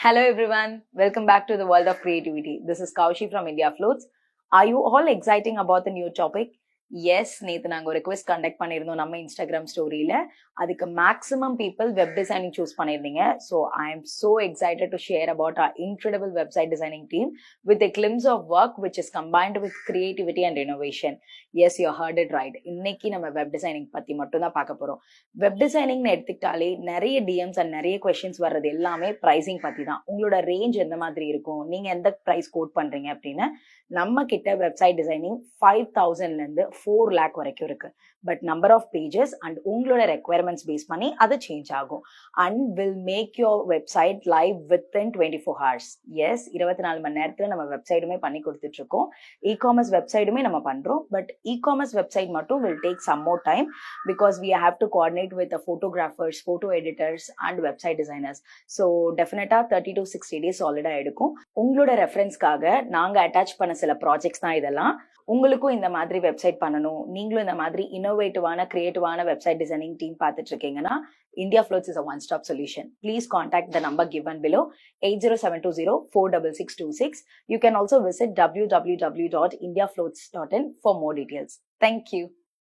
Hello everyone, welcome back to the world of creativity. This is Kaushi from India Floats. Are you all exciting about the new topic? Yes நேற்று நாங்கள் ஒரு request conduct பண்ணியிருந்தோம் நம்ம Instagram ஸ்டோரியில். அதுக்கு maximum people web designing choose பண்ணியிருந்தீங்க. So I am so excited to share about our incredible website designing team with a glimpse of work which is combined with creativity and innovation. Yes, you heard it right. இன்னைக்கு நம்ம web designing பற்றி மட்டும் தான் பார்க்க போகிறோம். Web டிசைனிங்னு எடுத்துக்கிட்டாலே நிறைய DMs and நிறைய கொஸ்டின்ஸ் வர்றது எல்லாமே ப்ரைஸிங் பற்றி தான். உங்களோட ரேஞ்ச் எந்த மாதிரி இருக்கும், நீங்கள் எந்த ப்ரைஸ் கோட் பண்ணுறீங்க அப்படின்னு. நம்ம கிட்ட வெப்சைட் டிசைனிங் 5,000லேருந்து 4 lakh வரைக்கும் இருக்கு. But number of pages and உங்களோட ரெக்குவயர்மெண்ட்ஸ் பேஸ் பண்ணி அது சேஞ்ச் ஆகும். And will make your website live within 24 hours. Yes, 24 மணி நேரத்தில் நம்ம வெப்சைட்டுமே பண்ணி கொடுத்துட்டு இருக்கோம். இ காமர்ஸ் வெப்சைட்டுமே நம்ம பண்றோம். பட் இ காமர்ஸ் வெப்சைட் மட்டும் will take some more time because we have to coordinate with photographers, photo editors and website designers. So டெஃபினட்டா 30 to 60 days சாலிடா எடுக்கும். உங்களோட ரெஃபரன்ஸ்க்காக நாங்க அட்டாச் பண்ண சில ப்ராஜெக்ட்ஸ் தான் இதெல்லாம். உங்களுக்கும் இந்த மாதிரி வெப்சைட் பண்ணணும், நீங்களும் இந்த மாதிரி இன்னோவேட்டிவான கிரியேட்டிவான வெப்சைட் டிசைனிங் டீம் பார்த்துட்டு இருக்கீங்கன்னா India Floats is a one-stop solution. Please contact the number given below 80720-46626. You can also visit www.indiafloats.in for more details. Thank you.